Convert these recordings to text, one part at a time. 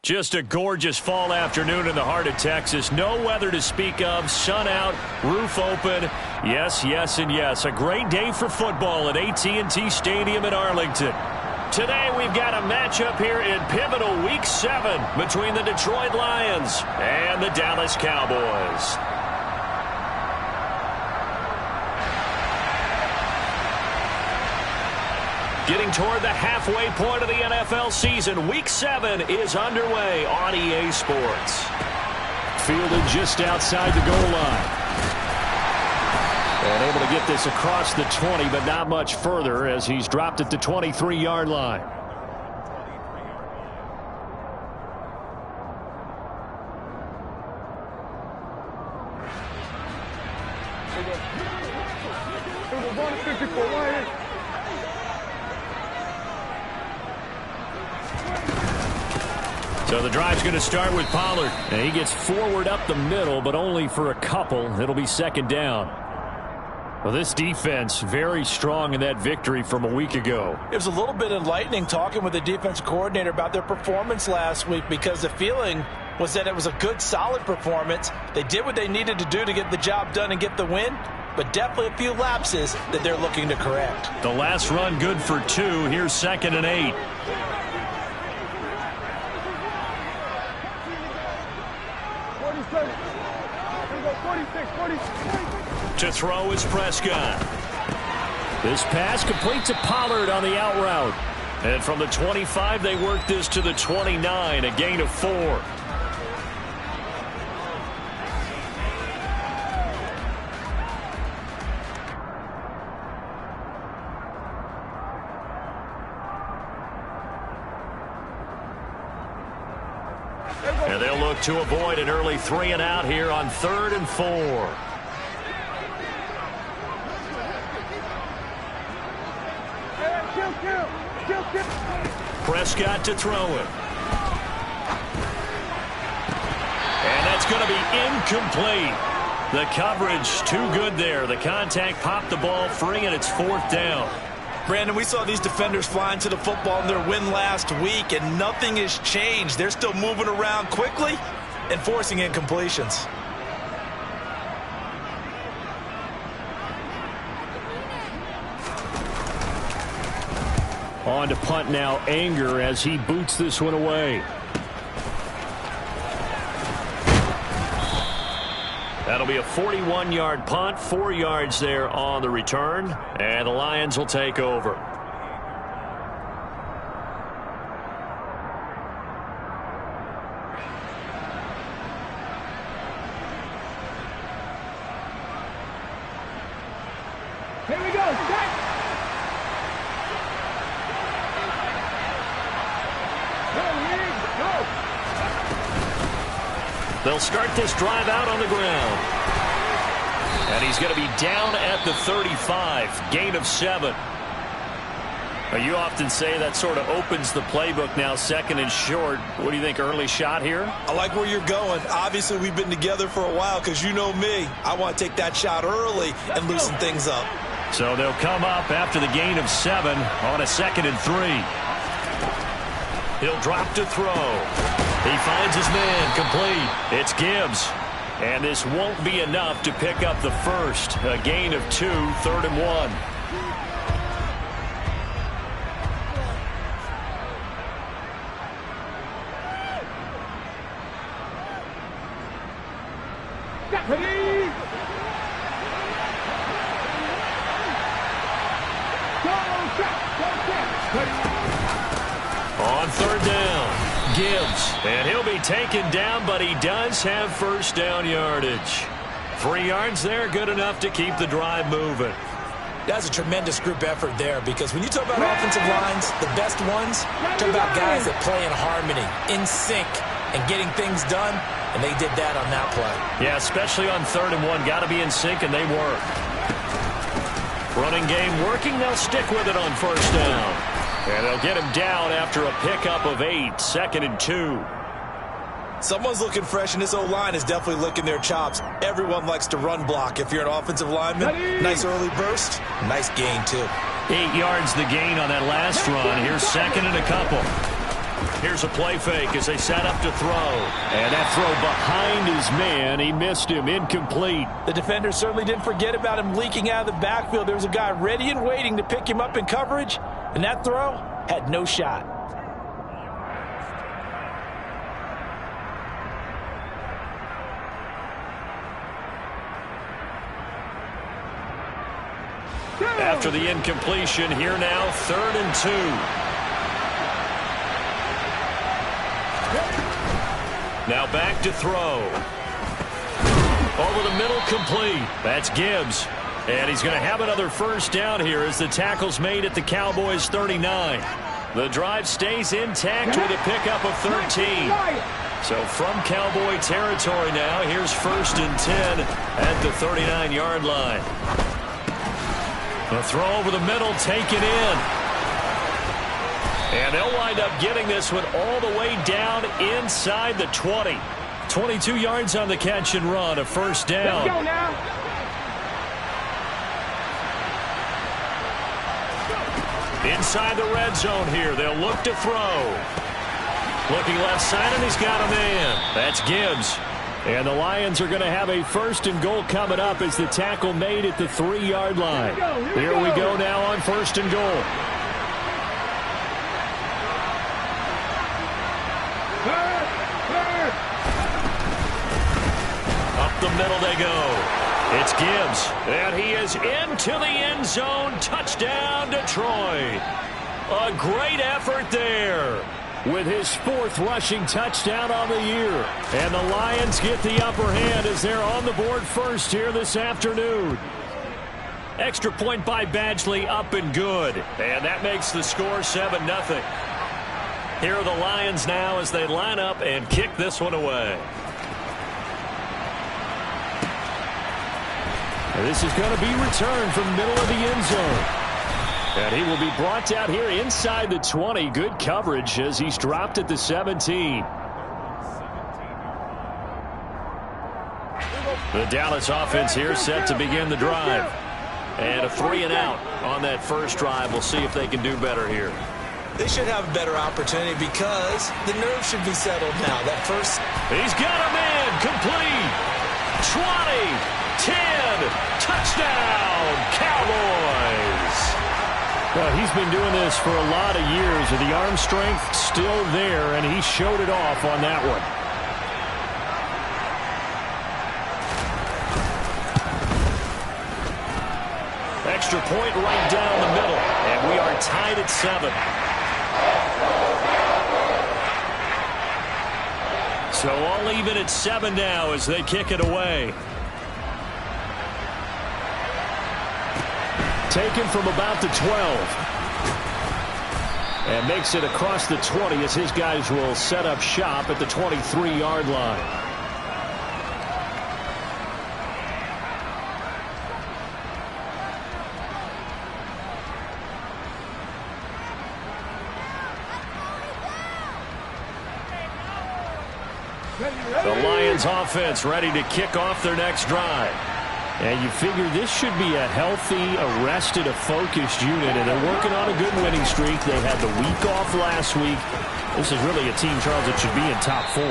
Just a gorgeous fall afternoon in the heart of Texas. No weather to speak of. Sun out, roof open. Yes, yes, and yes. A great day for football at AT&T Stadium in Arlington. Today we've got a matchup here in pivotal Week 7 between the Detroit Lions and the Dallas Cowboys. Getting toward the halfway point of the NFL season, Week 7 is underway on EA Sports. Fielded just outside the goal line. And able to get this across the 20, but not much further as he's dropped at the 23-yard line. So the drive's going to start with Pollard. And he gets forward up the middle, but only for a couple. It'll be second down. Well, this defense very strong in that victory from a week ago. It was a little bit enlightening talking with the defensive coordinator about their performance last week because the feeling was that it was a good, solid performance. They did what they needed to do to get the job done and get the win, but definitely a few lapses that they're looking to correct. The last run good for 2. Here's 2nd and 8. To throw is Prescott. This pass complete to Pollard on the out route. And from the 25, they work this to the 29, a gain of 4. And they'll look to avoid an early 3 and out here on 3rd and 4. Prescott to throw it. And that's going to be incomplete. The coverage too good there. The contact popped the ball free, and it's 4th down. Brandon, we saw these defenders flying to the football in their win last week, and nothing has changed. They're still moving around quickly and forcing incompletions. On to punt now, Anger, as he boots this one away. That'll be a 41-yard punt, 4 yards there on the return, and the Lions will take over. Here we go, set! They'll start this drive out on the ground. And he's going to be down at the 35, gain of 7. You often say that sort of opens the playbook now, 2nd and short. What do you think, early shot here? I like where you're going. Obviously, we've been together for a while because you know me. I want to take that shot early and loosen things up. So they'll come up after the gain of 7 on a 2nd and 3. He'll drop to throw. He finds his man, complete. It's Gibbs. And this won't be enough to pick up the first. A gain of 2, 3rd and 1. On 3rd down, Gibbs. And he'll be taken down, but he does have first down yardage. 3 yards there, good enough to keep the drive moving. That's a tremendous group effort there because when you talk about offensive lines, the best ones, talk about guys that play in harmony, in sync, and getting things done, and they did that on that play. Yeah, especially on 3rd and 1. Got to be in sync, and they work. Running game working. They'll stick with it on 1st down. And they'll get him down after a pickup of 8, 2nd and 2. Someone's looking fresh, and this O-line is definitely licking their chops. Everyone likes to run block if you're an offensive lineman. Nice early burst. Nice gain, too. 8 yards the gain on that last run. Here's 2nd and a couple. Here's a play fake as they set up to throw. And that throw behind his man. He missed him. Incomplete. The defender certainly didn't forget about him leaking out of the backfield. There was a guy ready and waiting to pick him up in coverage. And that throw had no shot. After the incompletion, here now, 3rd and 2. Now back to throw. Over the middle, complete. That's Gibbs. And he's going to have another first down here as the tackle's made at the Cowboys' 39. The drive stays intact with a pickup of 13. So from Cowboy territory now, here's 1st and 10 at the 39-yard line. The throw over the middle, taken in. And they'll wind up getting this one all the way down inside the 20. 22 yards on the catch and run, a first down. Let's go now. Inside the red zone here, they'll look to throw. Looking left side, and he's got a man. That's Gibbs. And the Lions are going to have a 1st and goal coming up as the tackle made at the 3-yard line. Here we go now on 1st and goal. Up the middle they go. It's Gibbs, and he is into the end zone. Touchdown, Detroit. A great effort there with his 4th rushing touchdown on the year. And the Lions get the upper hand as they're on the board first here this afternoon. Extra point by Badgley, up and good. And that makes the score 7-0. Here are the Lions now as they line up and kick this one away. And this is going to be returned from the middle of the end zone. And he will be brought down here inside the 20. Good coverage as he's dropped at the 17. The Dallas offense here set to begin the drive. And a 3-and-out on that first drive. We'll see if they can do better here. They should have a better opportunity because the nerves should be settled now. That first... He's got a man. Complete. 20. 10. Touchdown. Cowboys. Well, he's been doing this for a lot of years, and the arm strength still there, and he showed it off on that one. Extra point right down the middle, and we are tied at 7. So all even at 7 now as they kick it away. Taken from about the 12. And makes it across the 20 as his guys will set up shop at the 23-yard line. The Lions offense ready to kick off their next drive. And you figure this should be a healthy, arrested, a focused unit, and they're working on a good winning streak. They had the week off last week. This is really a team, Charles, that should be in top 4.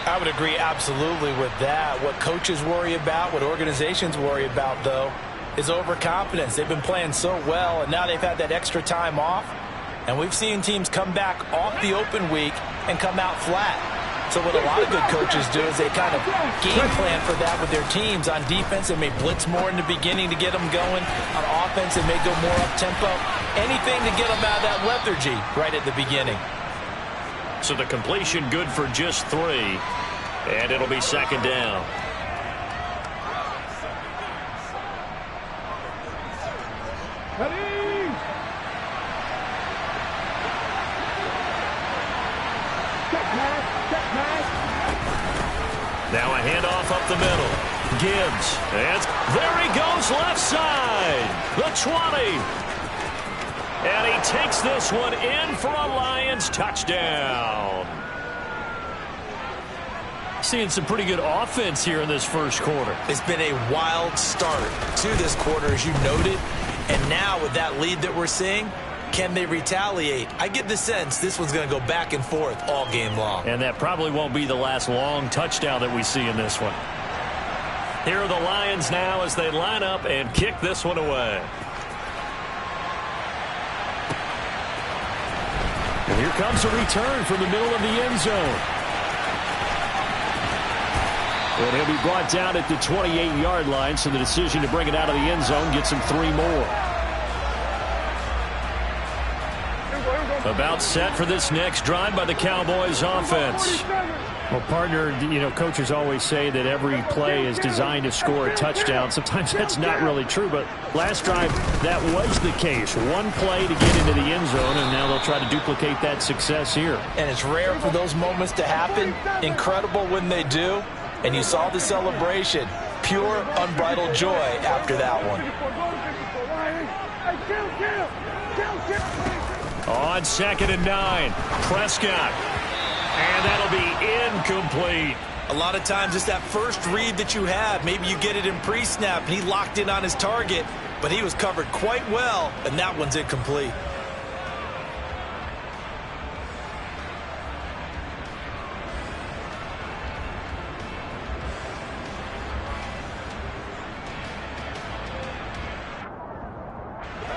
I would agree absolutely with that. What coaches worry about, what organizations worry about, though, is overconfidence. They've been playing so well, and now they've had that extra time off. And we've seen teams come back off the open week and come out flat. So what a lot of good coaches do is they kind of game plan for that with their teams. On defense, they may blitz more in the beginning to get them going. On offense, they may go more up-tempo. Anything to get them out of that lethargy right at the beginning. So the completion good for just 3. And it'll be 2nd down. Now a handoff up the middle. Gibbs. And there he goes left side. The 20. And he takes this one in for a Lions touchdown. Seeing some pretty good offense here in this first quarter. It's been a wild start to this quarter, as you noted. And now with that lead that we're seeing, Can they retaliate? I get the sense this one's going to go back and forth all game long. And that probably won't be the last long touchdown that we see in this one. Here are the Lions now as they line up and kick this one away. And here comes a return from the middle of the end zone. And he'll be brought down at the 28-yard line, so the decision to bring it out of the end zone gets him 3 more. About set for this next drive by the Cowboys offense. Well, partner, coaches always say that every play is designed to score a touchdown. Sometimes that's not really true, but last drive, that was the case. One play to get into the end zone, and now they'll try to duplicate that success here. And it's rare for those moments to happen. Incredible when they do. And you saw the celebration. Pure, unbridled joy after that one. On 2nd and 9, Prescott. And that'll be incomplete. A lot of times it's that first read that you have. Maybe you get it in pre-snap, and he locked in on his target, but he was covered quite well, and that one's incomplete.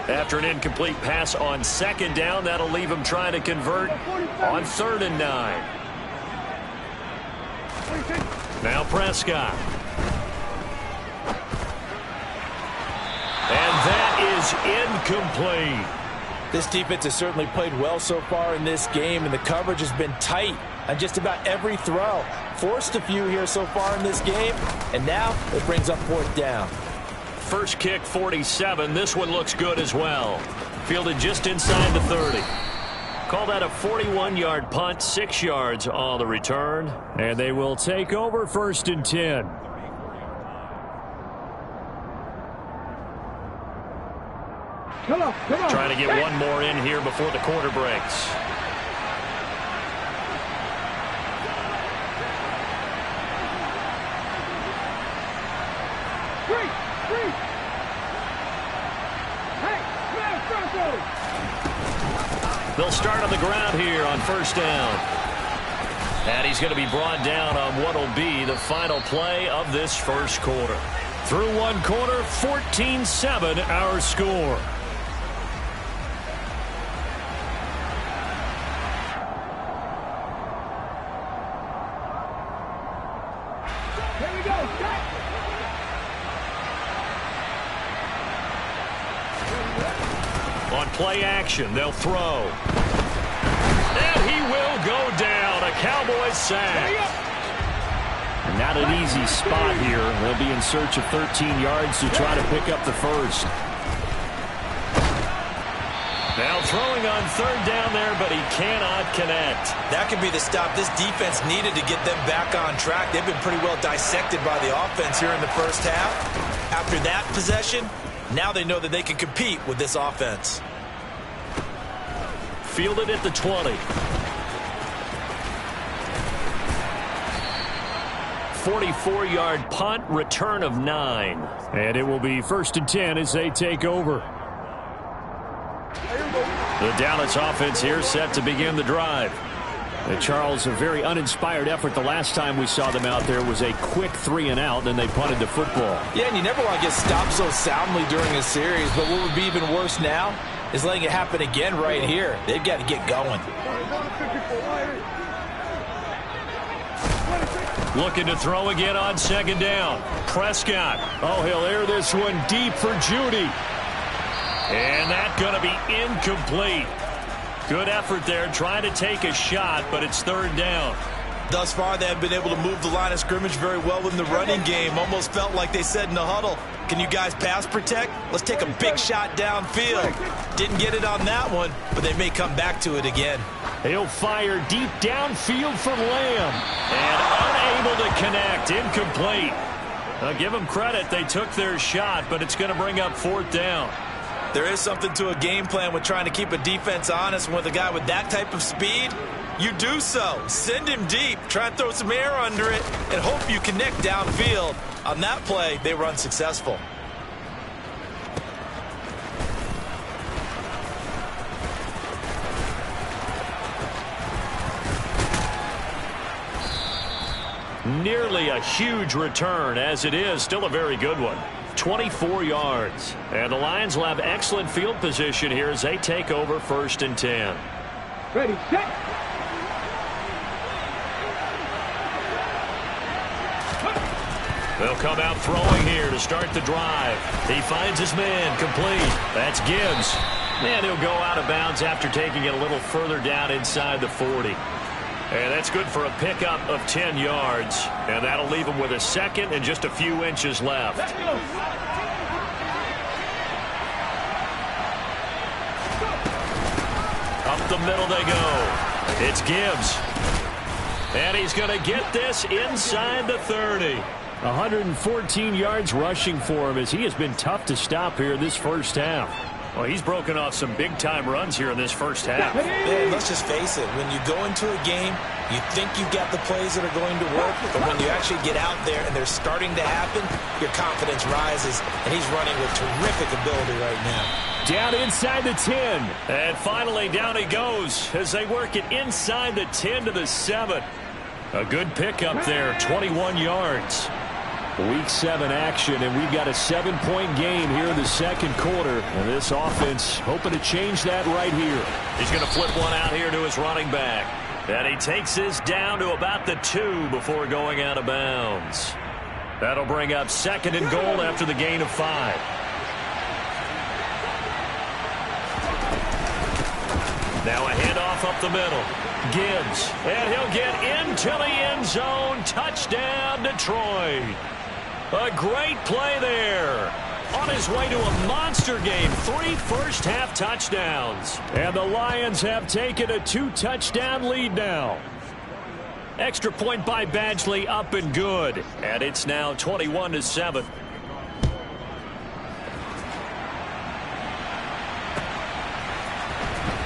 After an incomplete pass on 2nd down, that'll leave him trying to convert on 3rd and 9. Now Prescott. And that is incomplete. This defense has certainly played well so far in this game, and the coverage has been tight on just about every throw. Forced a few here so far in this game, and now it brings up 4th down. First kick, 47. This one looks good as well. Fielded just inside the 30. Call that a 41-yard punt, 6 yards on the return. And they will take over 1st and 10. Come on. Trying to get one more in here before the quarter breaks. They'll start on the ground here on 1st down. And he's going to be brought down on what will be the final play of this first quarter. Through one quarter, 14-7 our score. Here we go. Set. On play action, they'll throw. And he will go down. A Cowboys sack. Not an easy spot here. They'll be in search of 13 yards to try to pick up the first. Now throwing on 3rd down there, but he cannot connect. That could be the stop this defense needed to get them back on track. They've been pretty well dissected by the offense here in the first half. After that possession, now they know that they can compete with this offense. Fielded at the 20. 44-yard punt, return of 9. And it will be 1st and 10 as they take over. The Dallas offense here set to begin the drive. And Charles, a very uninspired effort the last time we saw them out there was a quick 3-and-out, and they punted the football. Yeah, and you never want to get stopped so soundly during a series, but what would be even worse now is letting it happen again right here. They've got to get going. Looking to throw again on 2nd down. Prescott. Oh, he'll air this one deep for Judy. And that's going to be incomplete. Good effort there, trying to take a shot, but it's 3rd down. Thus far, they have been able to move the line of scrimmage very well in the running game. Almost felt like they said in the huddle, can you guys pass protect? Let's take a big shot downfield. Didn't get it on that one, but they may come back to it again. He'll fire deep downfield for Lamb. And unable to connect, incomplete. I'll give them credit, they took their shot, but it's going to bring up 4th down. There is something to a game plan with trying to keep a defense honest. With a guy with that type of speed, you do so. Send him deep, try and throw some air under it, and hope you connect downfield. On that play, they were unsuccessful. nearly a huge return. As it is, still a very good one. 24 yards. And the Lions will have excellent field position here as they take over 1st and 10. Ready, set. They'll come out throwing here to start the drive. He finds his man, complete. That's Gibbs. And he'll go out of bounds after taking it a little further down inside the 40. And that's good for a pickup of 10 yards. And that'll leave him with a second and just a few inches left. Up the middle they go. It's Gibbs. And he's going to get this inside the 30. 114 yards rushing for him as he has been tough to stop here this first half. Well, he's broken off some big-time runs here in this first half. Man, let's just face it. When you go into a game, you think you've got the plays that are going to work, but when you actually get out there and they're starting to happen, your confidence rises, and he's running with terrific ability right now. Down inside the 10. And finally, down he goes as they work it inside the 10 to the 7. A good pickup there, 21 yards. Week 7 action, and we've got a 7-point game here in the second quarter. And this offense hoping to change that right here. He's going to flip one out here to his running back. And he takes this down to about the 2 before going out of bounds. That'll bring up 2nd and goal after the gain of 5. Now a handoff up the middle. Gibbs, and he'll get into the end zone. Touchdown, Detroit. A great play there. On his way to a monster game. 3 first-half touchdowns. And the Lions have taken a 2-touchdown lead now. Extra point by Badgley, up and good. And it's now 21-7.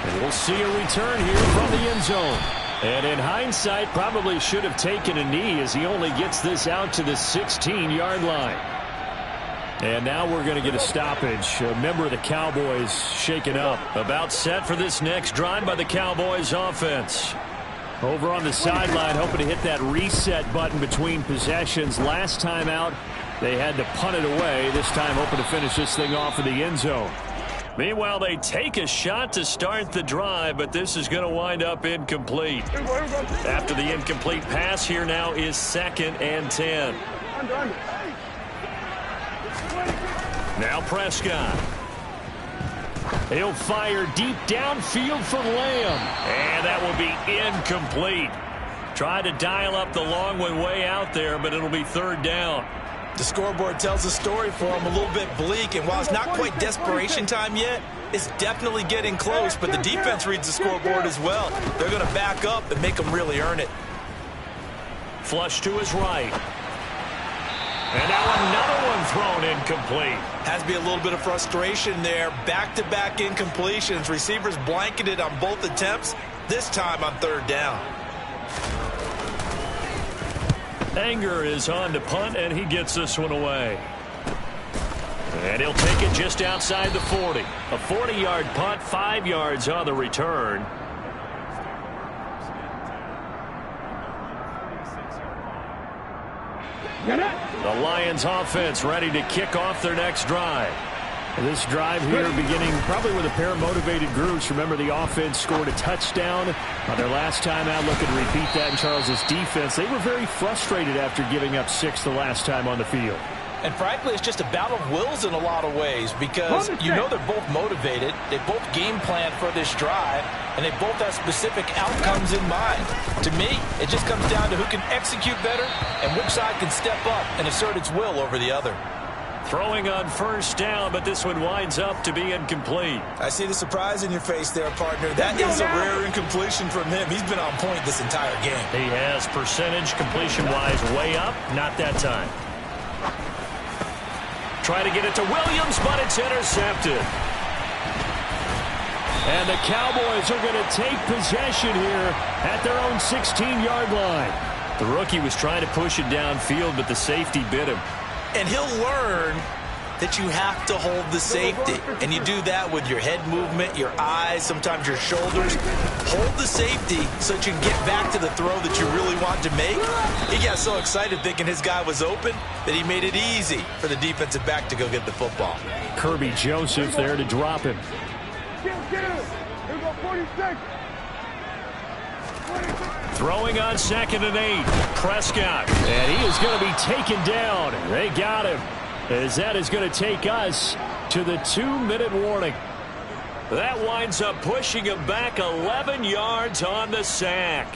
And we'll see a return here from the end zone. And in hindsight, probably should have taken a knee as he only gets this out to the 16-yard line. And now we're going to get a stoppage. A member of the Cowboys shaken up. About set for this next drive by the Cowboys offense. Over on the sideline, hoping to hit that reset button between possessions. Last time out, they had to punt it away. This time hoping to finish this thing off in the end zone. Meanwhile, they take a shot to start the drive, but this is going to wind up incomplete. After the incomplete pass, here now is 2nd and 10. Now Prescott. He'll fire deep downfield for Lamb. And that will be incomplete. Tried to dial up the long one way out there, but it'll be 3rd down. The scoreboard tells a story for him, a little bit bleak, and while it's not quite desperation time yet, it's definitely getting close, but the defense reads the scoreboard as well. They're going to back up and make them really earn it. Flush to his right. And now another one thrown incomplete. Has to be a little bit of frustration there. Back-to-back incompletions. Receivers blanketed on both attempts, this time on 3rd down. Anger is on to punt, and he gets this one away. And he'll take it just outside the 40. A 40-yard punt, 5 yards on the return. The Lions offense ready to kick off their next drive. This drive here beginning probably with a pair of motivated groups. Remember, the offense scored a touchdown on their last time out. Looking to repeat that in Charles's defense. They were very frustrated after giving up 6 the last time on the field. And frankly, it's just a battle of wills in a lot of ways because you know they're both motivated. They both game plan for this drive, and they both have specific outcomes in mind. To me, it just comes down to who can execute better and which side can step up and assert its will over the other. Throwing on 1st down, but this one winds up to be incomplete. I see the surprise in your face there, partner. That is a rare incompletion from him. He's been on point this entire game. He has percentage completion-wise way up. Not that time. Try to get it to Williams, but it's intercepted. And the Cowboys are going to take possession here at their own 16-yard line. The rookie was trying to push it downfield, but the safety bit him. And he'll learn that you have to hold the safety. And you do that with your head movement, your eyes, sometimes your shoulders. Hold the safety so that you can get back to the throw that you really want to make. He got so excited thinking his guy was open that he made it easy for the defensive back to go get the football. Kirby Joseph there to drop him. Here we go, 46. Throwing on 2nd and 8. Prescott. And he is going to be taken down. They got him. As that is going to take us to the 2-minute warning. That winds up pushing him back 11 yards on the sack.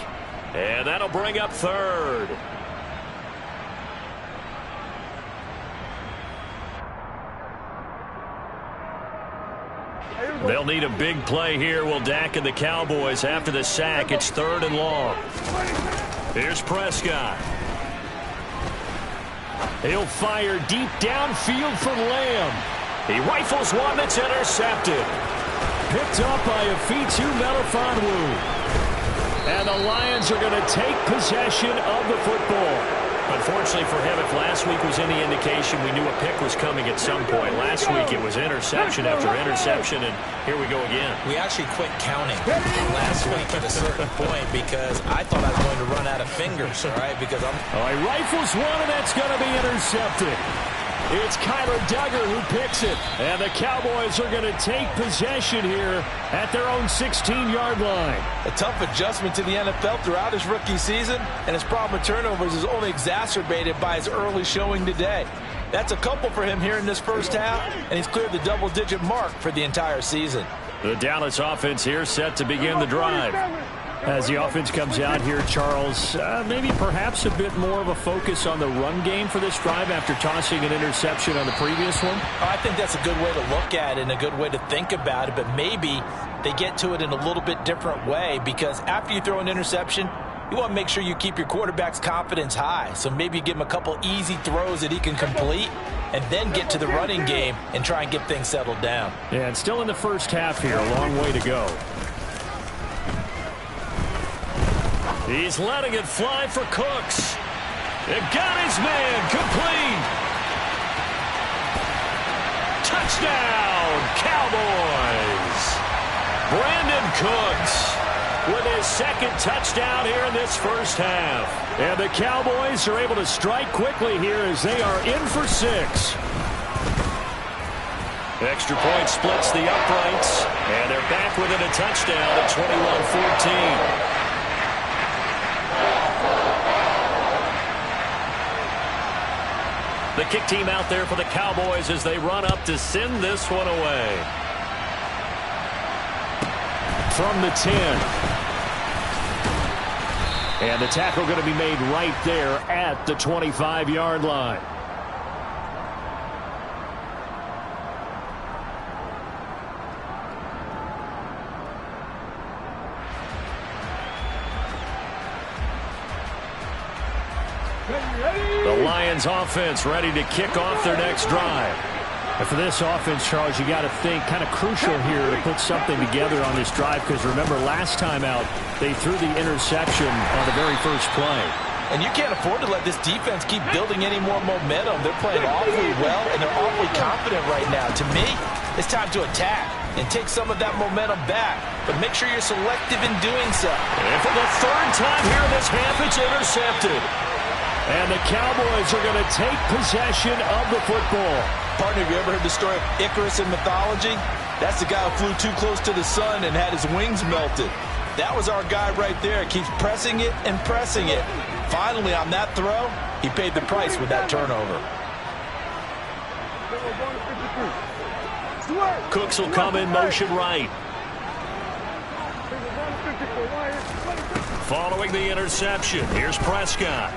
And that'll bring up 3rd. They'll need a big play here. Will Dak and the Cowboys after the sack. It's 3rd and long. Here's Prescott. He'll fire deep downfield from Lamb. He rifles one that's intercepted. Picked up by Afitu Melifonwu. And the Lions are going to take possession of the football. Unfortunately for him, if last week was any indication, we knew a pick was coming at some point. Last week it was interception after interception, and here we go again. We actually quit counting last week at a certain point because I thought I was going to run out of fingers, all right? Because I'm... Oh, he rifles one, and that's going to be intercepted. It's Kyler Duggar who picks it, and the Cowboys are going to take possession here at their own 16-yard line. A tough adjustment to the NFL throughout his rookie season, and his problem with turnovers is only exacerbated by his early showing today. That's a couple for him here in this first half, and he's cleared the double-digit mark for the entire season. The Dallas offense here set to begin the drive. As the offense comes out here, Charles, maybe perhaps a bit more of a focus on the run game for this drive after tossing an interception on the previous one? I think that's a good way to look at it and a good way to think about it, but maybe they get to it in a little bit different way because after you throw an interception, you want to make sure you keep your quarterback's confidence high. So maybe you give him a couple easy throws that he can complete and then get to the running game and try and get things settled down. Yeah, and still in the first half here, a long way to go. He's letting it fly for Cooks. It got his man complete. Touchdown, Cowboys. Brandon Cooks with his 2nd touchdown here in this first half. And the Cowboys are able to strike quickly here as they are in for 6. Extra point splits the uprights, and they're back within a touchdown at 21-14. The kick team out there for the Cowboys as they run up to send this one away. From the 10. And the tackle going to be made right there at the 25-yard line. The Lions offense ready to kick off their next drive. And for this offense, Charles, you got to think kind of crucial here to put something together on this drive because remember last time out they threw the interception on the very first play. And you can't afford to let this defense keep building any more momentum. They're playing awfully well, and they're awfully confident right now. To me, it's time to attack and take some of that momentum back. But make sure you're selective in doing so. And for the 3rd time here in this half, it's intercepted. And the Cowboys are going to take possession of the football. Partner, have you ever heard the story of Icarus in mythology? That's the guy who flew too close to the sun and had his wings melted. That was our guy right there. Keeps pressing it and pressing it. Finally, on that throw, he paid the price with that turnover. Cooks will come in motion right. Following the interception, here's Prescott.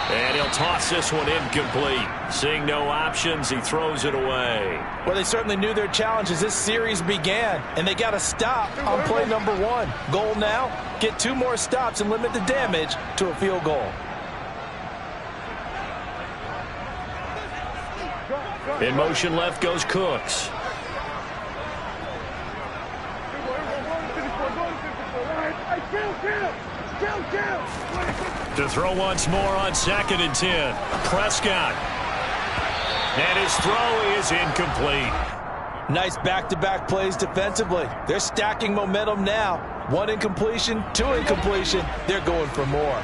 And he'll toss this one incomplete. Seeing no options, he throws it away. Well, they certainly knew their challenge as this series began, and they got to stop on play number 1. Goal now, get 2 more stops and limit the damage to a field goal. In motion left goes Cooks. To throw once more on 2nd and 10. Prescott. And his throw is incomplete. Nice back-to-back plays defensively. They're stacking momentum now. 1 incompletion, 2 incompletion. They're going for more.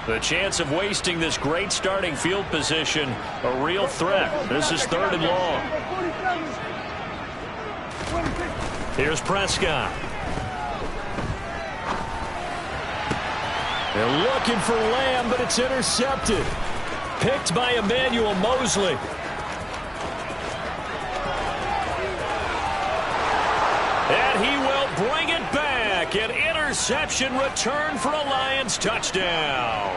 The chance of wasting this great starting field position, a real threat. This is 3rd and long. Here's Prescott. They're looking for Lamb, but it's intercepted. Picked by Emmanuel Mosley. And he will bring it back. An interception return for a Lions touchdown.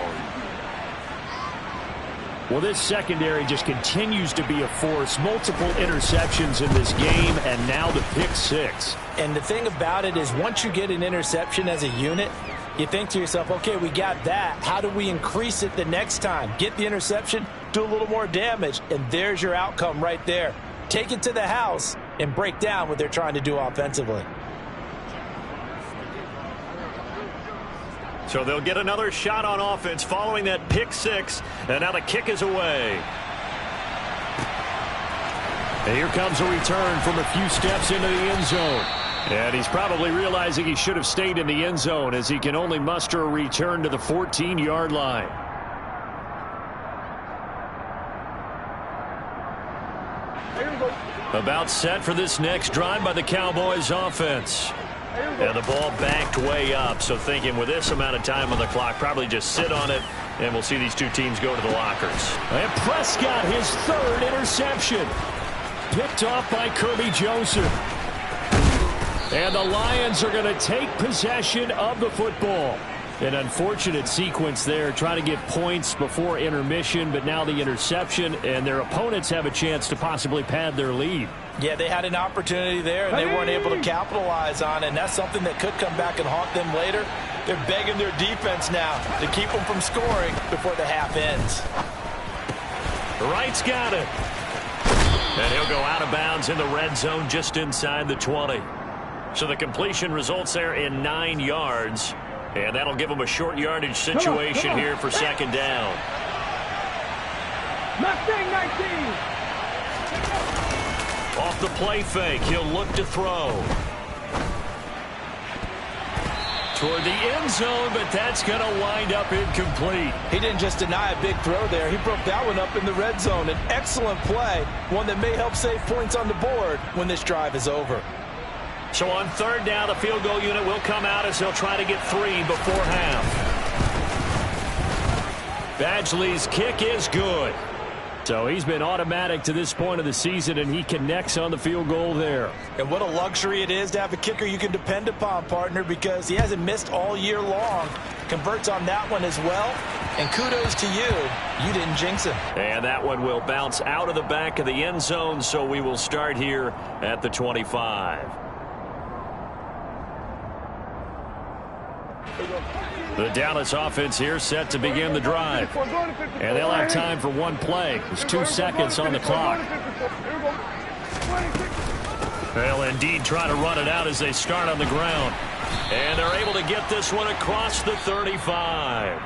Well, this secondary just continues to be a force. Multiple interceptions in this game, and now the pick 6. And the thing about it is once you get an interception as a unit, you think to yourself, okay, we got that. How do we increase it the next time? Get the interception, do a little more damage, and there's your outcome right there. Take it to the house and break down what they're trying to do offensively. So they'll get another shot on offense following that pick 6, and now the kick is away. And here comes a return from a few steps into the end zone. And he's probably realizing he should have stayed in the end zone as he can only muster a return to the 14-yard line. About set for this next drive by the Cowboys offense. And the ball backed way up, so thinking with this amount of time on the clock, probably just sit on it, and we'll see these two teams go to the lockers. And Prescott, his 3rd interception. Picked off by Kirby Joseph. And the Lions are going to take possession of the football. An unfortunate sequence there, trying to get points before intermission, but now the interception, and their opponents have a chance to possibly pad their lead. Yeah, they had an opportunity there, and they weren't able to capitalize on it, and that's something that could come back and haunt them later. They're begging their defense now to keep them from scoring before the half ends. Wright's got it. And he'll go out of bounds in the red zone just inside the 20. So the completion results there in 9 yards. And that'll give them a short yardage situation here for 2nd down. 19. Off the play fake, he'll look to throw. Toward the end zone, but that's going to wind up incomplete. He didn't just deny a big throw there. He broke that one up in the red zone. An excellent play, one that may help save points on the board when this drive is over. So on 3rd down, the field goal unit will come out as he'll try to get 3 before half. Badgley's kick is good. So he's been automatic to this point of the season, and he connects on the field goal there. And what a luxury it is to have a kicker you can depend upon, partner, because he hasn't missed all year long. Converts on that one as well. And kudos to you. You didn't jinx him. And that one will bounce out of the back of the end zone, so we will start here at the 25. The Dallas offense here set to begin the drive. And they'll have time for one play. There's 2 seconds on the clock. They'll indeed try to run it out as they start on the ground. And they're able to get this one across the 35.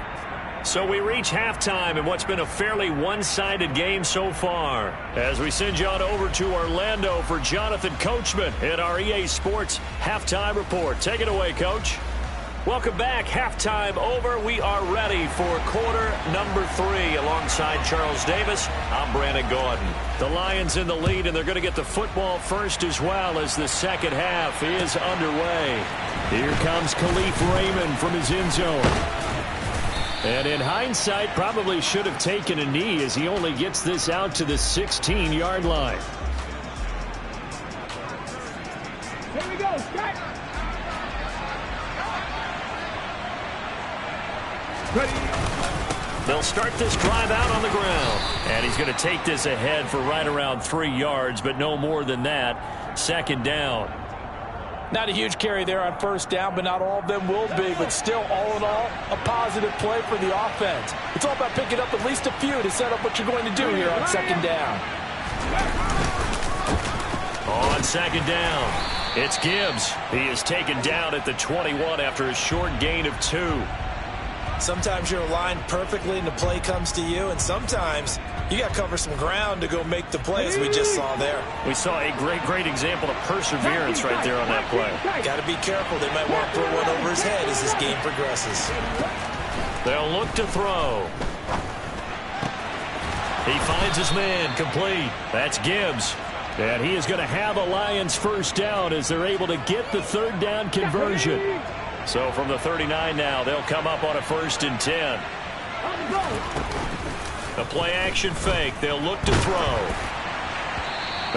So we reach halftime in what's been a fairly one-sided game so far. As we send you on over to Orlando for Jonathan Coachman in our EA Sports Halftime Report. Take it away, Coach. Welcome back. Halftime over. We are ready for quarter number 3. Alongside Charles Davis, I'm Brandon Gordon. The Lions in the lead, and they're going to get the football first as well as the second half is underway. Here comes Khalif Raymond from his end zone. And in hindsight, probably should have taken a knee as he only gets this out to the 16-yard line. Here we go. Strike. They'll start this drive out on the ground. And he's going to take this ahead for right around 3 yards, but no more than that. 2nd down. Not a huge carry there on 1st down, but not all of them will be. But still, all in all, a positive play for the offense. It's all about picking up at least a few to set up what you're going to do here on 2nd down. On 2nd down, it's Gibbs. He is taken down at the 21 after a short gain of 2. Sometimes you're aligned perfectly and the play comes to you, and sometimes you got to cover some ground to go make the play, as we just saw there. We saw a great example of perseverance right there on that play. Got to be careful. They might want to throw one over his head as this game progresses. They'll look to throw. He finds his man, complete. That's Gibbs. And he is going to have a Lions first down as they're able to get the third down conversion. So from the 39 now, they'll come up on a 1st and 10. A play action fake. They'll look to throw.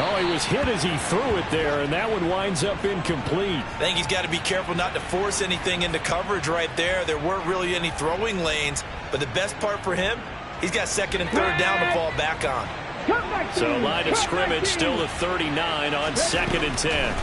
Oh, he was hit as he threw it there, and that one winds up incomplete. I think he's got to be careful not to force anything into coverage right there. There weren't really any throwing lanes, but the best part for him, he's got 2nd and 3rd down to fall back on. So line of scrimmage still the 39 on 2nd and 10.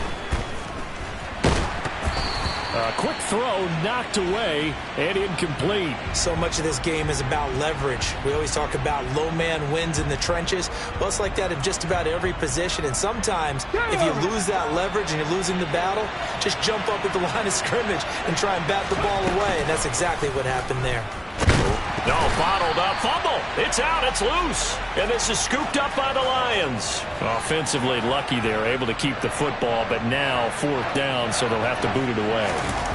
A quick throw knocked away and incomplete. So much of this game is about leverage. We always talk about low man wins in the trenches. Well, it's like that in just about every position. And sometimes if you lose that leverage and you're losing the battle, just jump up at the line of scrimmage and try and bat the ball away. And that's exactly what happened there. No, bottled up, fumble. It's out, it's loose. And this is scooped up by the Lions. Offensively lucky they're able to keep the football, but now 4th down, so they'll have to boot it away.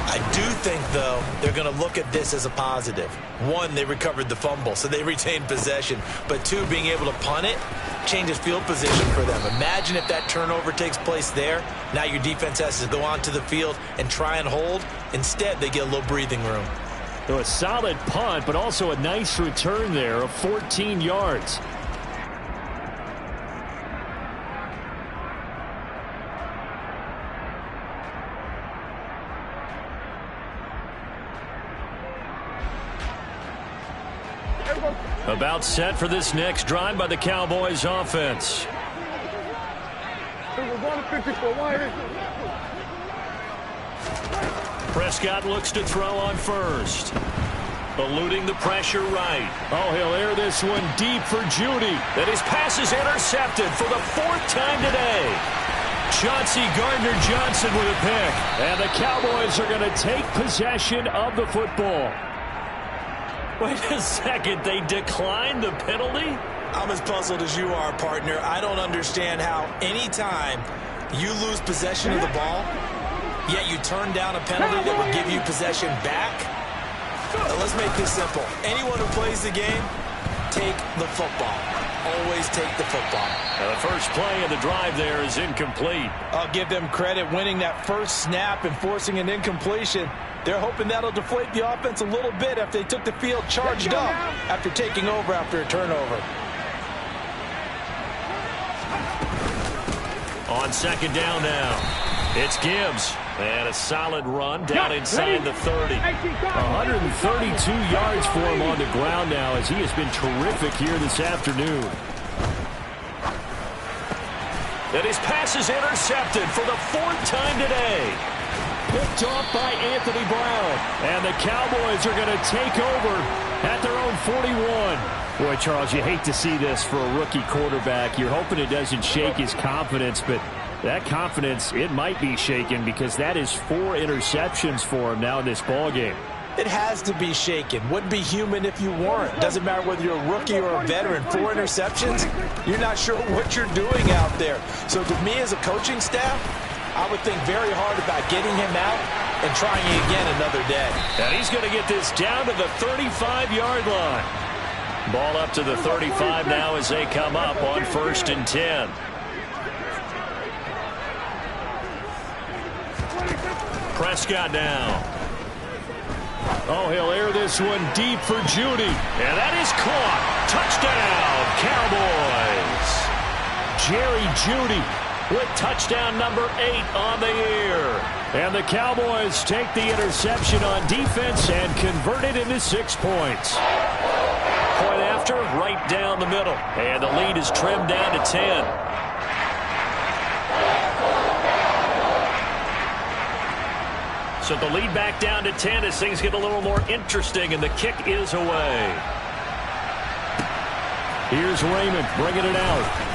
I do think, though, they're going to look at this as a positive. 1, they recovered the fumble, so they retained possession. But 2, being able to punt it changes field position for them. Imagine if that turnover takes place there. Now your defense has to go onto the field and try and hold. Instead, they get a little breathing room. So a solid punt, but also a nice return there of 14 yards. About set for this next drive by the Cowboys offense. Prescott looks to throw on 1st. Eluding the pressure right. Oh, he'll air this one deep for Judy. Then his pass is intercepted for the 4th time today. Chauncey Gardner-Johnson with a pick. And the Cowboys are going to take possession of the football. Wait a second. They declined the penalty? I'm as puzzled as you are, partner. I don't understand how any time you lose possession of the ball, yet you turn down a penalty that would give you possession back. Now let's make this simple. Anyone who plays the game, take the football. Always take the football. Now the first play of the drive there is incomplete. I'll give them credit winning that first snap and forcing an incompletion. They're hoping that'll deflate the offense a little bit after they took the field charged up after taking over after a turnover. On 2nd down now, it's Gibbs. And a solid run down inside the 30. 132 yards for him on the ground now as he has been terrific here this afternoon. And his pass is intercepted for the 4th time today. Picked off by Anthony Brown. And the Cowboys are going to take over at their own 41. Boy, Charles, you hate to see this for a rookie quarterback. You're hoping it doesn't shake his confidence, but that confidence, it might be shaken because that is 4 interceptions for him now in this ballgame. It has to be shaken. Wouldn't be human if you weren't. Doesn't matter whether you're a rookie or a veteran. 4 interceptions, you're not sure what you're doing out there. So to me as a coaching staff, I would think very hard about getting him out and trying again another day. And he's going to get this down to the 35-yard line. Ball up to the 35 now as they come up on 1st and 10. Prescott now. Oh, he'll air this one deep for Judy. And that is caught. Touchdown, Cowboys. Jerry Judy with touchdown number 8 on the year. And the Cowboys take the interception on defense and convert it into 6 points. Point after, right down the middle. And the lead is trimmed down to 10. So the lead back down to 10 as things get a little more interesting, and the kick is away. Here's Raymond bringing it out.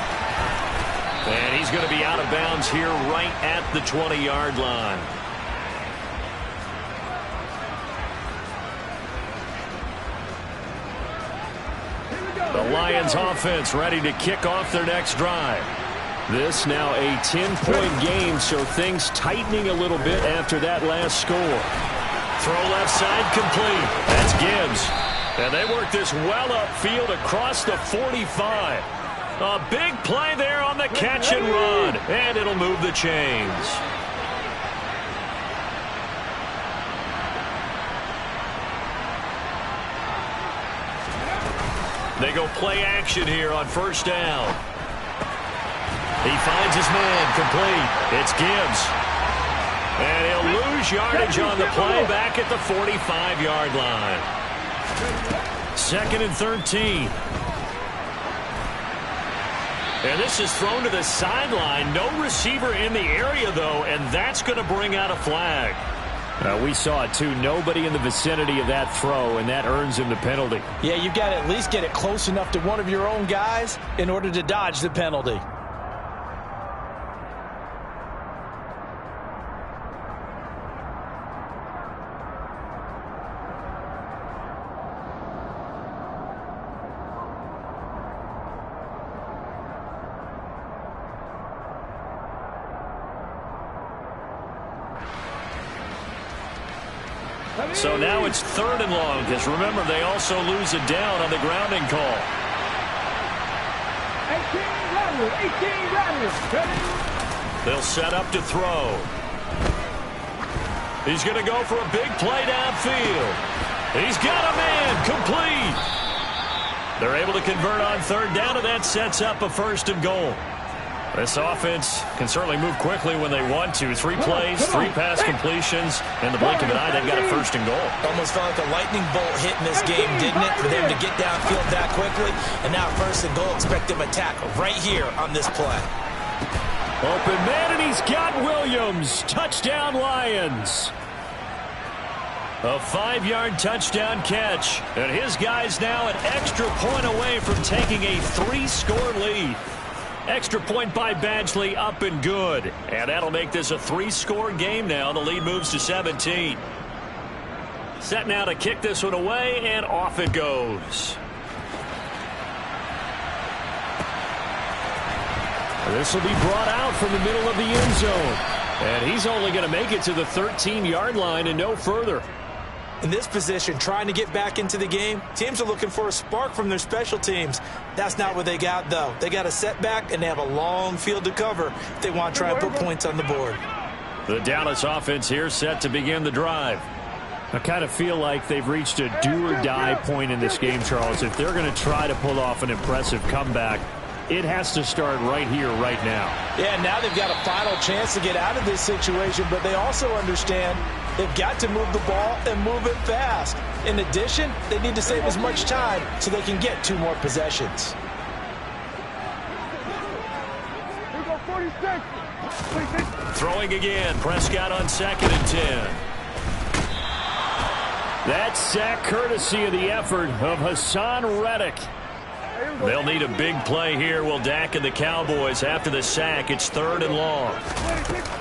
And he's going to be out of bounds here right at the 20-yard line. Lions offense ready to kick off their next drive. This now a 10-point game, so things tightening a little bit after that last score. Throw left side complete. That's Gibbs. And they work this well upfield across the 45. A big play there on the catch and run. And it'll move the chains. They go play action here on first down. He finds his man complete. It's Gibbs. And he'll lose yardage on the play back at the 45-yard line. 2nd and 13. And this is thrown to the sideline. No receiver in the area, though, and that's going to bring out a flag. We saw it, too. Nobody in the vicinity of that throw, and that earns him the penalty. Yeah, you've got to at least get it close enough to one of your own guys in order to dodge the penalty. So now it's 3rd and long, because remember, they also lose a down on the grounding call. 18 Rattlers. They'll set up to throw. He's going to go for a big play downfield. He's got a man complete. They're able to convert on 3rd down, and that sets up a 1st and goal. This offense can certainly move quickly when they want to. 3 plays, 3 pass completions, and the blink of an eye, they've got a 1st and goal. Almost felt like a lightning bolt hit in this game, didn't it? For them to get downfield that quickly. And now 1st and goal, expect them to attack right here on this play. Open man, and he's got Williams. Touchdown, Lions. A 5-yard touchdown catch. And his guy's now an extra point away from taking a 3-score lead. Extra point by Badgley, up and good. And that'll make this a 3-score game now. The lead moves to 17. Set now to kick this one away, and off it goes. This will be brought out from the middle of the end zone. And he's only going to make it to the 13-yard line and no further. In this position, trying to get back into the game, teams are looking for a spark from their special teams. That's not what they got, though. They got a setback, and they have a long field to cover if they want to try and put points on the board. The Dallas offense here set to begin the drive. I kind of feel like they've reached a do-or-die point in this game, Charles. If they're going to try to pull off an impressive comeback, it has to start right here, right now. Yeah, now they've got a final chance to get out of this situation, but they also understand they've got to move the ball and move it fast. In addition, they need to save as much time so they can get 2 more possessions. Here we go, 46. Throwing again, Prescott on 2nd and 10. That sack courtesy of the effort of Hassan Reddick. They'll need a big play here. Will Dak and the Cowboys after the sack. It's 3rd and long.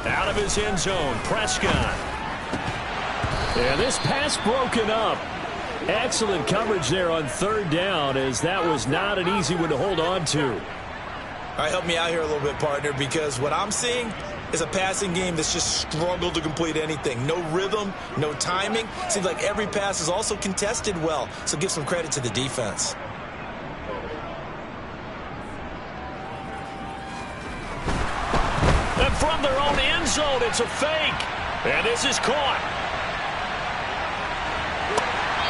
Out of his end zone, Prescott. And this pass broken up. Excellent coverage there on 3rd down, as that was not an easy one to hold on to. All right, help me out here a little bit, partner, because what I'm seeing is a passing game that's just struggled to complete anything. No rhythm, no timing. Seems like every pass is also contested well, so give some credit to the defense. And from their own end zone, it's a fake. And this is caught.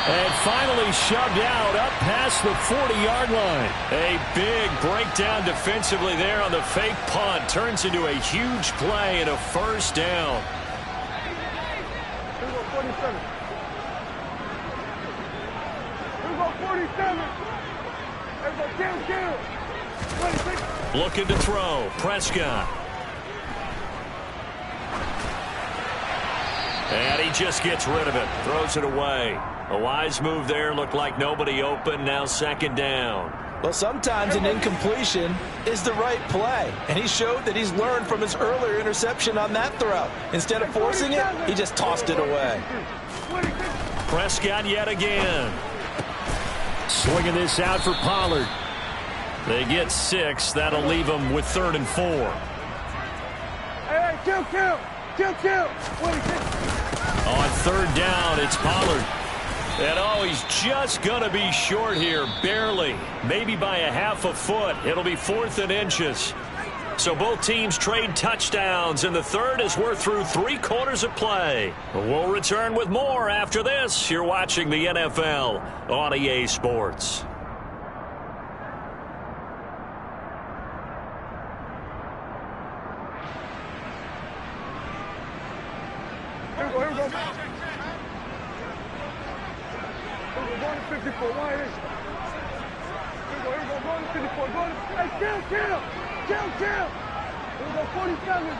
And finally shoved out up past the 40-yard line. A big breakdown defensively there on the fake punt. Turns into a huge play and a 1st down. Here we go, 47. Here we go, 47. Here we go, down. 26. Looking to throw. Prescott. And he just gets rid of it. Throws it away. A wise move there. Looked like nobody open. Now 2nd down. Well, sometimes an incompletion is the right play. And he showed that he's learned from his earlier interception on that throw. Instead of forcing it, he just tossed it away. Prescott yet again. Swinging this out for Pollard. They get 6. That'll leave them with 3rd and 4. Hey, kill. On 3rd down, it's Pollard. And he's just going to be short here, barely. Maybe by a half a foot. It'll be 4th and inches. So both teams trade touchdowns, and the third as we're through 3 quarters of play. We'll return with more after this. You're watching the NFL on EA Sports. Here we go. We're going to 54. Why is it? Here we go. Going to 54. Going to... Hey, kill. Here we go. 47.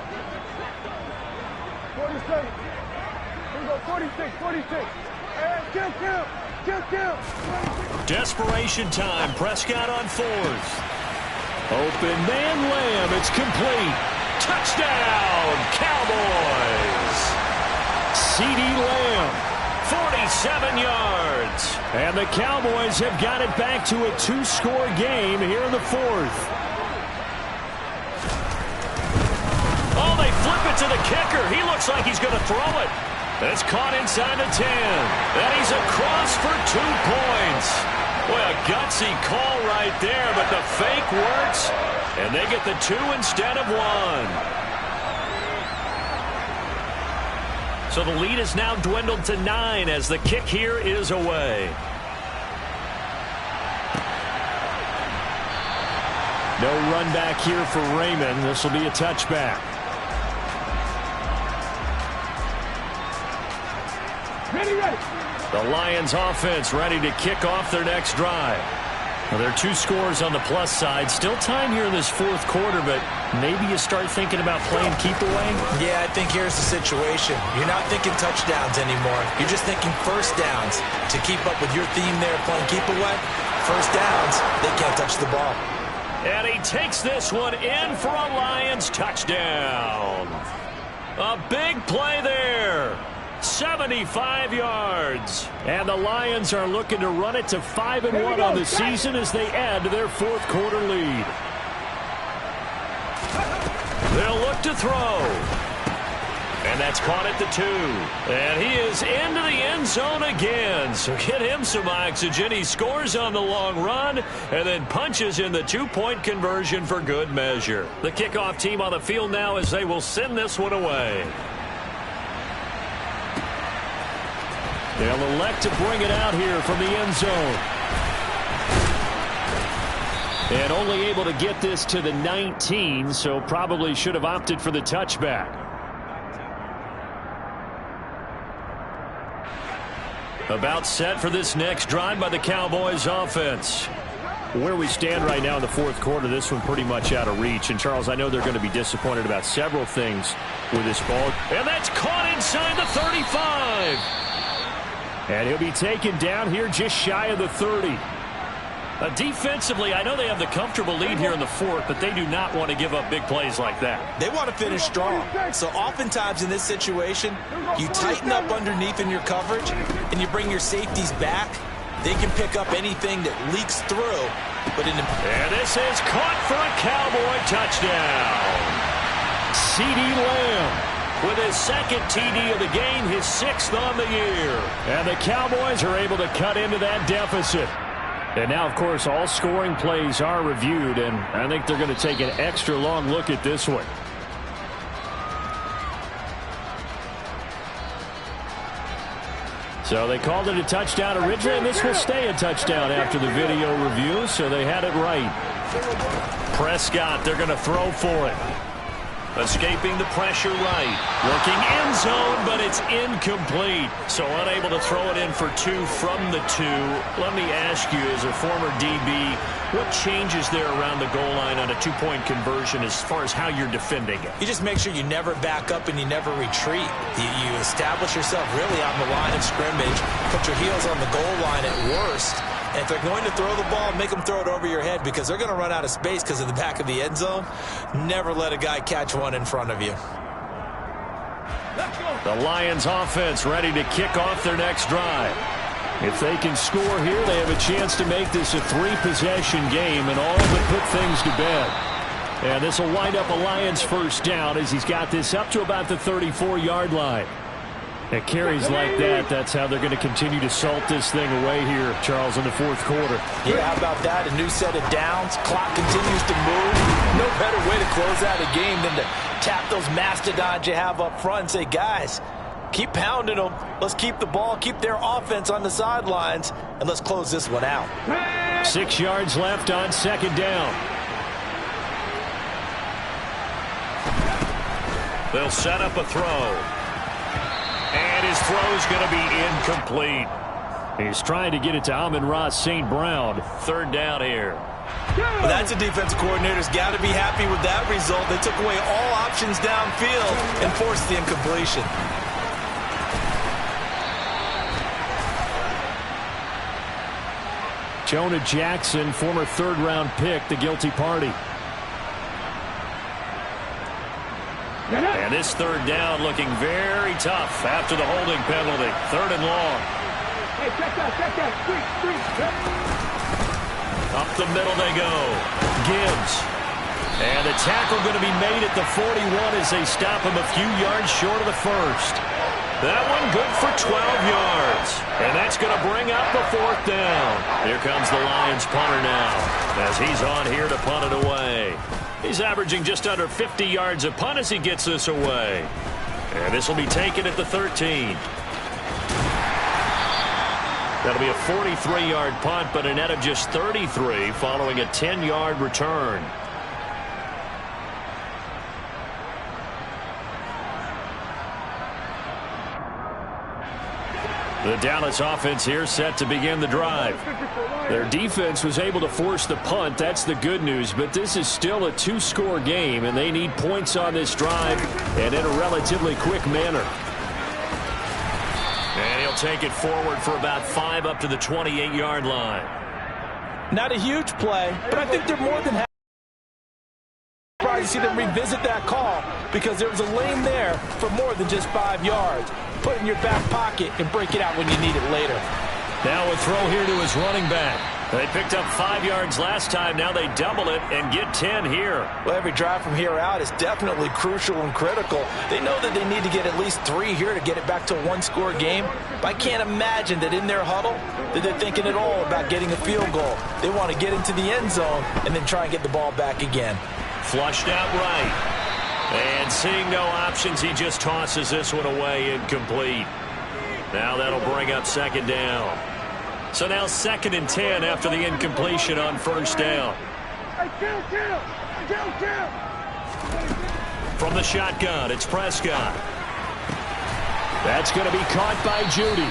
47. Here we go. 46. Hey, kill. Desperation time. Prescott on 4th. Open man, Lamb. It's complete. Touchdown, Cowboys. C.D. Lamb, 47 yards. And the Cowboys have got it back to a 2-score game here in the 4th. Oh, they flip it to the kicker. He looks like he's going to throw it. It's caught inside the 10. And he's across for 2 points. Boy, a gutsy call right there, but the fake works. And they get the 2 instead of 1. So the lead is now dwindled to 9 as the kick here is away. No run back here for Raymond. This will be a touchback. Ready. The Lions offense ready to kick off their next drive. Well, there are 2 scores on the plus side. Still time here in this 4th quarter, but maybe you start thinking about playing keep away? Yeah, I think here's the situation. You're not thinking touchdowns anymore. You're just thinking first downs. To keep up with your theme there, playing keep away, first downs, they can't touch the ball. And he takes this one in for a Lions touchdown. A big play there. 75 yards. And the Lions are looking to run it to 5-1 on the season as they add to their 4th quarter lead. They'll look to throw. And that's caught at the 2. And he is into the end zone again. So get him some oxygen. He scores on the long run and then punches in the 2-point conversion for good measure. The kickoff team on the field now as they will send this one away. They'll elect to bring it out here from the end zone. And only able to get this to the 19, so probably should have opted for the touchback. About set for this next drive by the Cowboys offense. Where we stand right now in the 4th quarter, this one pretty much out of reach. And, Charles, I know they're going to be disappointed about several things with this ball. And that's caught inside the 35. And he'll be taken down here just shy of the 30. Defensively, I know they have the comfortable lead here in the 4th, but they do not want to give up big plays like that. They want to finish strong. So oftentimes in this situation, you tighten up underneath in your coverage, and you bring your safeties back. They can pick up anything that leaks through. And this is caught for a Cowboy touchdown. C.D. Lamb with his 2nd TD of the game, his 6th on the year. And the Cowboys are able to cut into that deficit. And now, of course, all scoring plays are reviewed, and I think they're going to take an extra long look at this one. So they called it a touchdown originally, and this will stay a touchdown after the video review, so they had it right. Prescott, they're going to throw for it. Escaping the pressure right. Working end zone, but it's incomplete. So unable to throw it in for 2 from the 2. Let me ask you, as a former DB, what changes there around the goal line on a 2-point conversion as far as how you're defending it? You just make sure you never back up and you never retreat. You establish yourself really on the line of scrimmage. Put your heels on the goal line at worst. And if they're going to throw the ball, make them throw it over your head because they're going to run out of space because of the back of the end zone. Never let a guy catch one in front of you. The Lions offense ready to kick off their next drive. If they can score here, they have a chance to make this a 3-possession game and all but put things to bed. And this will wind up a Lions first down as he's got this up to about the 34-yard line. At carries like that, that's how they're going to continue to salt this thing away here, Charles, in the fourth quarter. Yeah, how about that? A new set of downs. Clock continues to move. No better way to close out a game than to tap those mastodons you have up front and say, guys, keep pounding them. Let's keep the ball, keep their offense on the sidelines, and let's close this one out. 6 yards left on second down. They'll set up a throw. And his throw's going to be incomplete. He's trying to get it to Amon-Ra St. Brown. Third down here. Well, that's a defensive coordinator's got to be happy with that result. They took away all options downfield and forced the incompletion. Jonah Jackson, former third-round pick, the guilty party. And this third down looking very tough after the holding penalty. Third and long. Hey, check that. Street. Up the middle they go. Gibbs. And the tackle going to be made at the 41 as they stop him a few yards short of the first. That one good for 12 yards. And that's going to bring up a fourth down. Here comes the Lions punter now as he's on here to punt it away. He's averaging just under 50 yards a punt as he gets this away. And this will be taken at the 13. That'll be a 43-yard punt, but a net of just 33 following a 10-yard return. The Dallas offense here set to begin the drive. Their defense was able to force the punt. That's the good news. But this is still a 2-score game, and they need points on this drive and in a relatively quick manner. And he'll take it forward for about 5 up to the 28-yard line. Not a huge play, but I think they're more than happy to see them revisit that call because there was a lane there for more than just 5 yards. Put it in your back pocket and break it out when you need it later. Now a throw here to his running back. They picked up 5 yards last time. Now they double it and get 10 here. Well, every drive from here out is definitely crucial and critical. They know that they need to get at least 3 here to get it back to a 1-score game. But I can't imagine that in their huddle that they're thinking at all about getting a field goal. They want to get into the end zone and then try and get the ball back again. Flushed out right. And seeing no options, he just tosses this one away, incomplete. Now that'll bring up second down. So now 2nd and 10 after the incompletion on first down. From the shotgun, it's Prescott. That's going to be caught by Judy.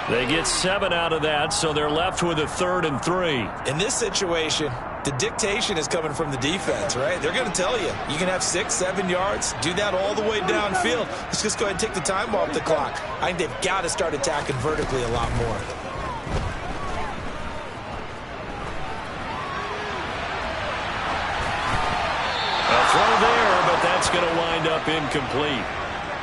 They get 7 out of that, so they're left with a 3rd and 3. In this situation, the dictation is coming from the defense, right? They're going to tell you, you can have 6, 7 yards, do that all the way downfield. Let's just go ahead and take the time off the clock. I think they've got to start attacking vertically a lot more. A throw there, but that's going to wind up incomplete.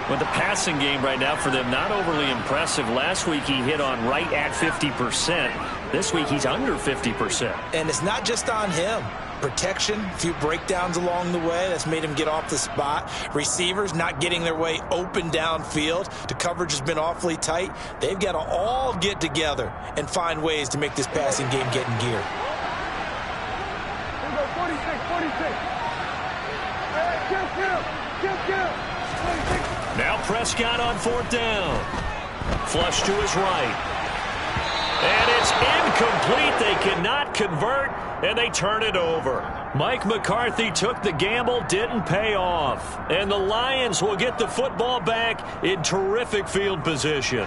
But the passing game right now for them, not overly impressive. Last week he hit on right at 50%. This week he's under 50%. And it's not just on him. Protection, a few breakdowns along the way. That's made him get off the spot. Receivers not getting their way open downfield. The coverage has been awfully tight. They've got to all get together and find ways to make this passing game get in gear. Here we go, 46. Kill. Now Prescott on 4th down. Flush to his right. And it's incomplete. They cannot convert, and they turn it over. Mike McCarthy took the gamble, didn't pay off. And the Lions will get the football back in terrific field position.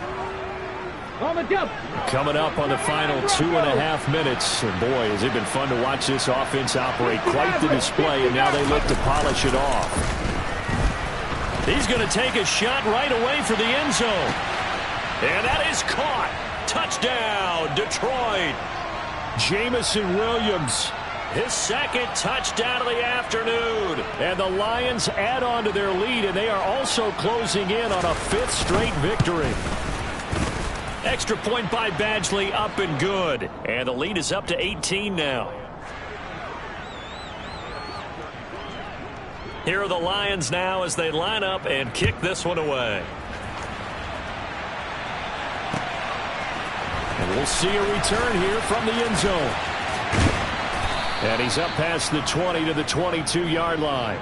Coming up on the final 2.5 minutes. And boy, has it been fun to watch this offense operate. Quite the display, and now they look to polish it off. He's going to take a shot right away for the end zone. And that is caught. Touchdown, Detroit. Jamison Williams, his 2nd touchdown of the afternoon. And the Lions add on to their lead, and they are also closing in on a 5th straight victory. Extra point by Badgley, up and good. And the lead is up to 18 now. Here are the Lions now as they line up and kick this one away. And we'll see a return here from the end zone. And he's up past the 20 to the 22-yard line.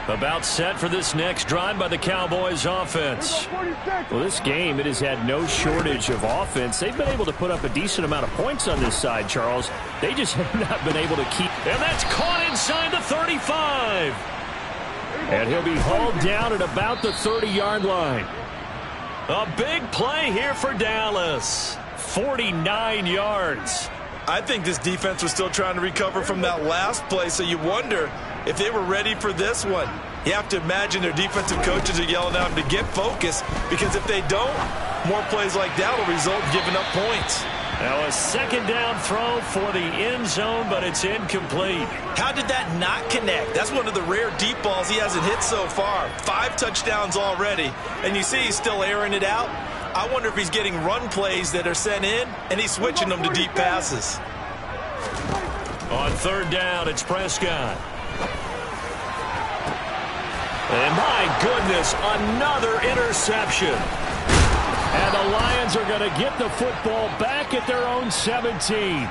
About set for this next drive by the Cowboys offense. Well, this game, it has had no shortage of offense. They've been able to put up a decent amount of points on this side, Charles. They just have not been able to keep. And that's caught inside the 35. And he'll be hauled down at about the 30-yard line. A big play here for Dallas. 49 yards. I think this defense was still trying to recover from that last play, so you wonder if they were ready for this one. You have to imagine their defensive coaches are yelling at them to get focused, because if they don't, more plays like that will result in giving up points. Now a second down throw for the end zone, but it's incomplete. How did that not connect? That's one of the rare deep balls he hasn't hit so far. 5 touchdowns already, and you see he's still airing it out. I wonder if he's getting run plays that are sent in, and he's switching them to deep passes. On third down, it's Prescott. And my goodness, another interception. And the Lions are going to get the football back at their own 17.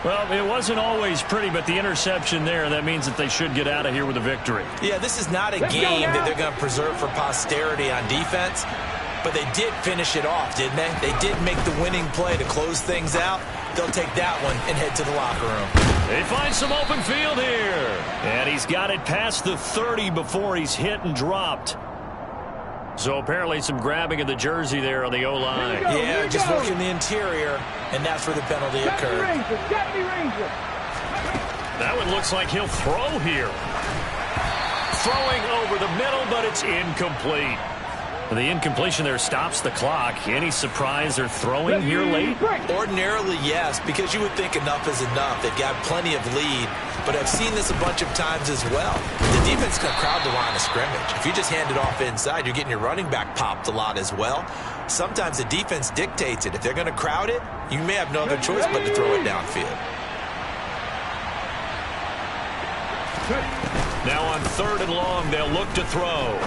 Well, it wasn't always pretty, but the interception there, that means that they should get out of here with a victory. Yeah, this is not a game that they're going to preserve for posterity on defense. But they did finish it off, didn't they? They did make the winning play to close things out. They'll take that one and head to the locker room. They find some open field here. And he's got it past the 30 before he's hit and dropped. So apparently some grabbing of the jersey there on the O-line. Yeah, just working the interior, and that's where the penalty occurred. That one looks like he'll throw here. Throwing over the middle, but it's incomplete. The incompletion there stops the clock. Any surprise they're throwing here late? Ordinarily, yes, because you would think enough is enough. They've got plenty of lead, but I've seen this a bunch of times as well. The defense is going to crowd the line of scrimmage. If you just hand it off inside, you're getting your running back popped a lot as well. Sometimes the defense dictates it. If they're going to crowd it, you may have no other choice but to throw it downfield. Now on third and long, they'll look to throw.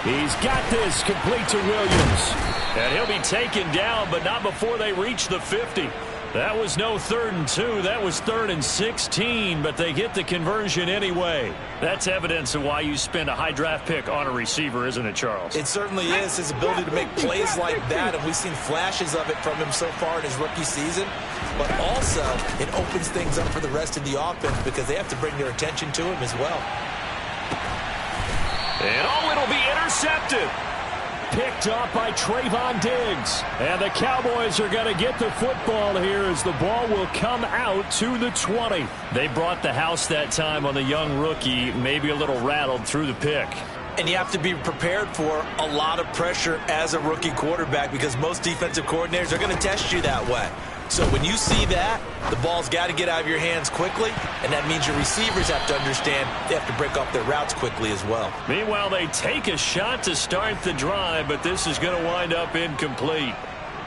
He's got this complete to Williams. And he'll be taken down, but not before they reach the 50. That was no 3rd and 2. That was 3rd and 16, but they get the conversion anyway. That's evidence of why you spend a high draft pick on a receiver, isn't it, Charles? It certainly is, his ability to make plays like that, and we've seen flashes of it from him so far in his rookie season. But also, it opens things up for the rest of the offense because they have to bring their attention to him as well. And it'll be intercepted. Picked up by Trayvon Diggs. And the Cowboys are going to get the football here as the ball will come out to the 20. They brought the house that time on the young rookie, maybe a little rattled through the pick. And you have to be prepared for a lot of pressure as a rookie quarterback because most defensive coordinators are going to test you that way. So when you see that, the ball's got to get out of your hands quickly, and that means your receivers have to understand they have to break up their routes quickly as well. Meanwhile, they take a shot to start the drive, but this is going to wind up incomplete.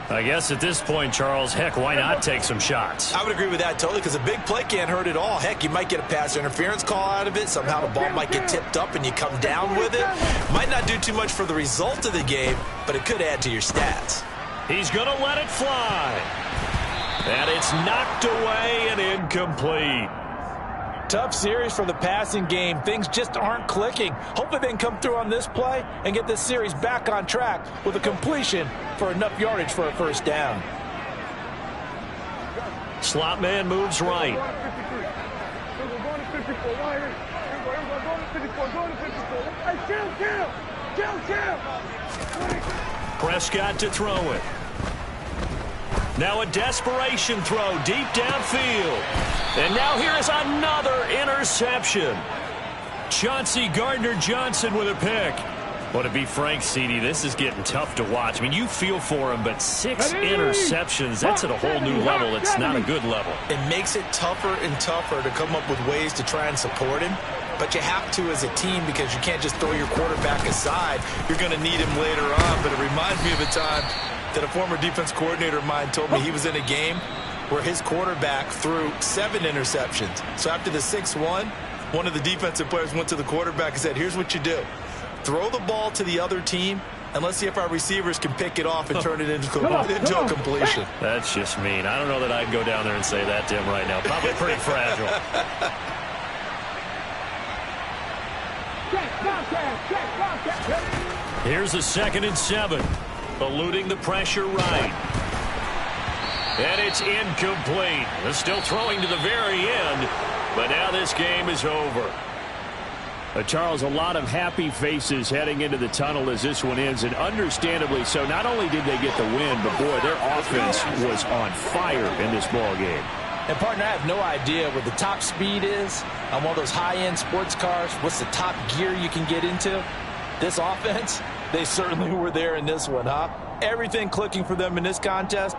I guess at this point, Charles, heck, why not take some shots? I would agree with that totally because a big play can't hurt at all. Heck, you might get a pass interference call out of it. Somehow the ball might get tipped up and you come down with it. Might not do too much for the result of the game, but it could add to your stats. He's going to let it fly. And it's knocked away and incomplete. Tough series for the passing game. Things just aren't clicking. Hopefully they can come through on this play and get this series back on track with a completion for enough yardage for a first down. Slot man moves right. Prescott to throw it. Now a desperation throw deep downfield. And now here is another interception. Chauncey Gardner-Johnson with a pick. Well, to be frank, CD, this is getting tough to watch. I mean, you feel for him, but 6 interceptions, that's at a whole new level. It's not a good level. It makes it tougher and tougher to come up with ways to try and support him. But you have to as a team because you can't just throw your quarterback aside. You're going to need him later on. But it reminds me of a time that a former defense coordinator of mine told me he was in a game where his quarterback threw 7 interceptions. So after the 6-1, one of the defensive players went to the quarterback and said, here's what you do. Throw the ball to the other team, and let's see if our receivers can pick it off and turn it into a completion. That's just mean. I don't know that I'd go down there and say that to him right now. Probably pretty fragile. Here's a 2nd and 7. Eluding the pressure right. And it's incomplete. They're still throwing to the very end, but now this game is over. Charles, a lot of happy faces heading into the tunnel as this one ends, and understandably so. Not only did they get the win, but, boy, their offense was on fire in this ball game. And, partner, I have no idea what the top speed is on one of those high-end sports cars. What's the top gear you can get into? This offense, they certainly were there in this one, huh? Everything clicking for them in this contest.